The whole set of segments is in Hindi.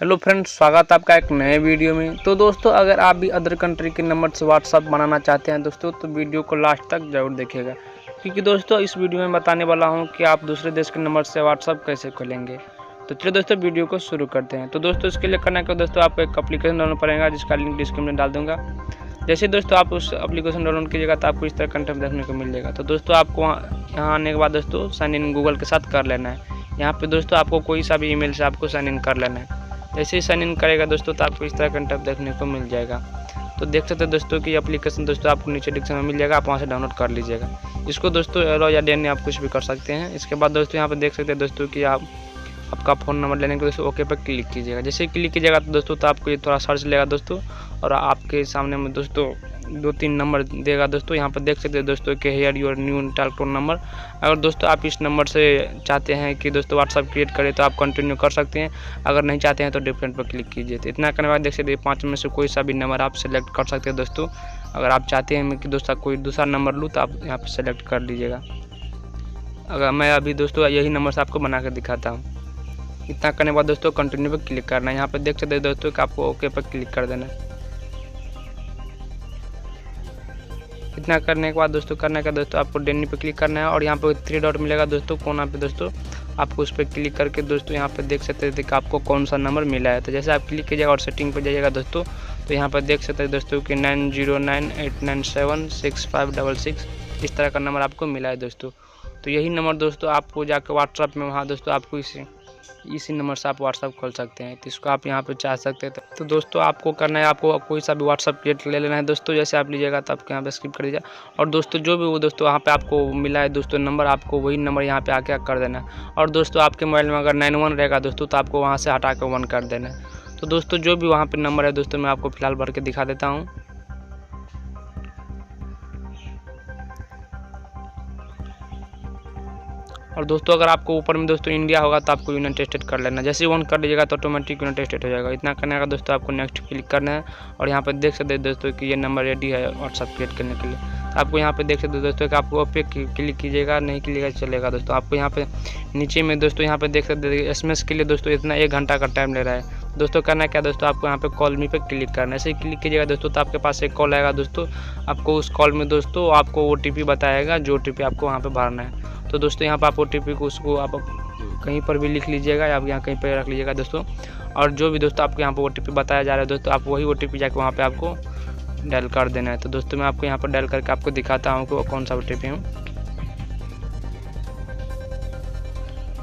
हेलो फ्रेंड्स, स्वागत है आपका एक नए वीडियो में। तो दोस्तों, अगर आप भी अदर कंट्री के नंबर से व्हाट्सअप बनाना चाहते हैं दोस्तों, तो वीडियो को लास्ट तक जरूर देखिएगा, क्योंकि दोस्तों इस वीडियो में बताने वाला हूं कि आप दूसरे देश के नंबर से व्हाट्सअप कैसे खोलेंगे। तो चलिए दोस्तों वीडियो को शुरू करते हैं। तो दोस्तों इसके लिए करना क्या दोस्तों, आपको एक एप्लीकेशन डाउनलोड पड़ेगा, जिसका लिंक डिस्क्रिप्शन में डाल दूंगा। जैसे दोस्तों आप उस एप्लीकेशन डाउनलोड कीजिएगा तो आपको इस तरह कंटेंट देखने को मिल जाएगा। तो दोस्तों आपको यहाँ आने के बाद दोस्तों साइन इन गूगल के साथ कर लेना है। यहाँ पे दोस्तों आपको कोई सा भी ईमेल से आपको साइन इन कर लेना है। जैसे ही साइन इन करेगा दोस्तों तो आपको इस तरह कंटेंट देखने को मिल जाएगा। तो देख सकते हैं दोस्तों कि एप्लीकेशन दोस्तों आपको नीचे डिस्क्रिप्शन में मिल जाएगा, आप वहाँ से डाउनलोड कर लीजिएगा। इसको दोस्तों एरो या डेन आप कुछ भी कर सकते हैं। इसके बाद दोस्तों यहाँ पे देख सकते हैं दोस्तों कि आपका फ़ोन नंबर लेने के दोस्तों ओके पर क्लिक कीजिएगा। जैसे ही क्लिक कीजिएगा तो दोस्तों तो आपको ये थोड़ा सर्च लेगा दोस्तों, और आपके सामने में दोस्तों 2-3 नंबर देगा दोस्तों। यहाँ पर देख सकते हैं दोस्तों कि here your new telephone number. अगर दोस्तों आप इस नंबर से चाहते हैं कि दोस्तों व्हाट्सअप क्रिएट करें तो आप कंटिन्यू कर सकते हैं, अगर नहीं चाहते हैं तो डिफरेंट पर क्लिक कीजिए। तो इतना करने के बाद देख सकते हैं 5 में से कोई सा भी नंबर आप सेलेक्ट कर सकते हैं दोस्तों। अगर आप चाहते हैं कि दोस्तों कोई दूसरा नंबर लूँ तो आप यहाँ पर सेलेक्ट कर लीजिएगा। अगर मैं अभी दोस्तों यही नंबर से आपको बना कर दिखाता हूँ। इतना करने के बाद दोस्तों कंटिन्यू पर क्लिक करना है। यहाँ पर देख सकते हैं दोस्तों कि आपको ओके पर क्लिक कर देना है। इतना करने के बाद दोस्तों करना क्या दोस्तों, आपको डेनी पे क्लिक करना है और यहाँ पे 3 डॉट मिलेगा दोस्तों कोना पे दोस्तों, आपको उस पर क्लिक करके दोस्तों यहाँ पे देख सकते हैं कि आपको कौन सा नंबर मिला है। तो जैसे आप क्लिक कीजिएगा और सेटिंग पे जाइएगा दोस्तों, तो यहाँ पर देख सकते हैं दोस्तों कि 9098976566 इस तरह का नंबर आपको मिला है दोस्तों। तो यही नंबर दोस्तों आपको जाकर व्हाट्सअप में वहाँ दोस्तों आपको इसी नंबर से आप व्हाट्सअप खोल सकते हैं। तो इसको आप यहाँ पे चाह सकते हैं। तो दोस्तों आपको करना है, आपको कोई सा भी व्हाट्सअप क्रिएट ले लेना है दोस्तों। जैसे आप लीजिएगा तो आपको यहाँ पे स्किप कर दीजिए, और दोस्तों जो भी वो दोस्तों वहाँ पे आपको मिला है दोस्तों नंबर, आपको वही नंबर यहाँ पे आके कर देना है। और दोस्तों आपके मोबाइल में अगर 91 रहेगा दोस्तों तो आपको वहाँ से हटा कर 1 कर देना है। तो दोस्तों जो भी वहाँ पर नंबर है दोस्तों मैं आपको फिलहाल भर के दिखा देता हूँ। और दोस्तों अगर आपको ऊपर में दोस्तों इंडिया होगा तो आपको यूनाइटेड स्टेट कर लेना। जैसे ही 1 कर लीजिएगा तो ऑटोमेटिक यूनाइटेड स्टेट हो जाएगा। इतना करने का दोस्तों आपको नेक्स्ट क्लिक करना है, और यहाँ पर देख सकते हैं दोस्तों कि ये नंबर रेडी है व्हाट्सअप क्रिएट करने के लिए। तो आपको यहाँ पे देख सकते हैं दोस्तों कि आपको पे क्लिक कीजिएगा, नहीं कीजिएगा चलेगा दोस्तों। आपको यहाँ पे नीचे में दोस्तों यहाँ पे देख सकते हैं SMS के लिए दोस्तों इतना 1 घंटा का टाइम ले रहा है दोस्तों। करना क्या दोस्तों, आपको यहाँ पे कॉल मी पे क्लिक करना है। ऐसे ही क्लिक कीजिएगा दोस्तों तो आपके पास एक कॉल आएगा दोस्तों। आपको उस कॉल में दोस्तों आपको OTP बताएगा, जो OTP आपको वहाँ पे भरना है। तो दोस्तों यहाँ पर आप OTP को उसको आप कहीं पर भी लिख लीजिएगा, या आप यहाँ कहीं पर रख लीजिएगा दोस्तों। और जो भी दोस्तों आपको यहाँ पर OTP बताया जा रहा है दोस्तों, आप वही OTP जाकर वहाँ पे आपको डायल कर देना है। तो दोस्तों मैं आपको यहाँ पर डायल करके आपको दिखाता हूँ कि वो कौन सा OTP है।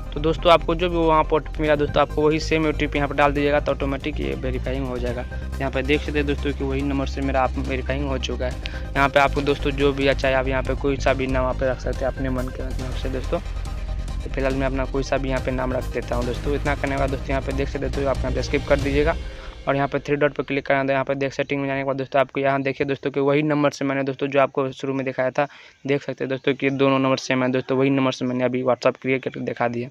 तो दोस्तों आपको जो भी वहाँ पर OTP मिला दोस्तों, आपको वही सेम OTP यहाँ पर डाल दीजिएगा तो ऑटोमेटिक ये वेरीफाइंग हो जाएगा। यहाँ पर देख सकते हैं दोस्तों कि वही नंबर से मेरा आप वेरीफाइंग हो चुका है। यहाँ पे आपको दोस्तों जो भी अच्छा है आप यहाँ पे कोई सा भी नाम आप रख सकते हैं अपने मन के हिसाब से दोस्तों। तो फिलहाल मैं अपना कोई सा भी यहाँ पे नाम रख देता हूँ दोस्तों। इतना करने के बाद दोस्तों यहाँ पे देख सकते हैं तो आप यहाँ पे स्किप कर दीजिएगा, और यहाँ पे 3 डॉट पर क्लिक करना है। यहाँ पे देख सेटिंग में जाने के बाद दोस्तों आपको यहाँ देखिए दोस्तों कि वही नंबर से मैंने दोस्तों जो आपको शुरू में दिखाया था, देख सकते हैं दोस्तों कि दोनों नंबर सेम है दोस्तों। वही नंबर से मैंने अभी व्हाट्सअप क्रिएट करके दिखा दिया।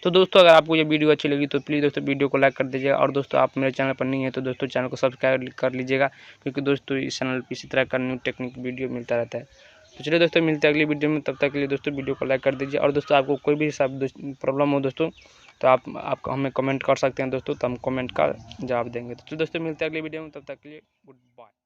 तो दोस्तों अगर आपको ये वीडियो अच्छी लगी तो प्लीज़ दोस्तों वीडियो को लाइक कर दीजिएगा, और दोस्तों आप मेरे चैनल पर नहीं है तो दोस्तों चैनल को सब्सक्राइब कर लीजिएगा, क्योंकि दोस्तों इस चैनल पर इसी तरह का न्यू टेक्निक वीडियो मिलता रहता है। तो चलिए दोस्तों मिलते हैं अगली वीडियो में, तब तक के लिए दोस्तों वीडियो को लाइक कर दीजिए। और दोस्तों आपको कोई भी सब प्रॉब्लम हो दोस्तों तो आप हमें कमेंट कर सकते हैं दोस्तों, तो हम कमेंट का जवाब देंगे। तो चलिए दोस्तों मिलते हैं अगली वीडियो में, तब तक के लिए गुड बाय।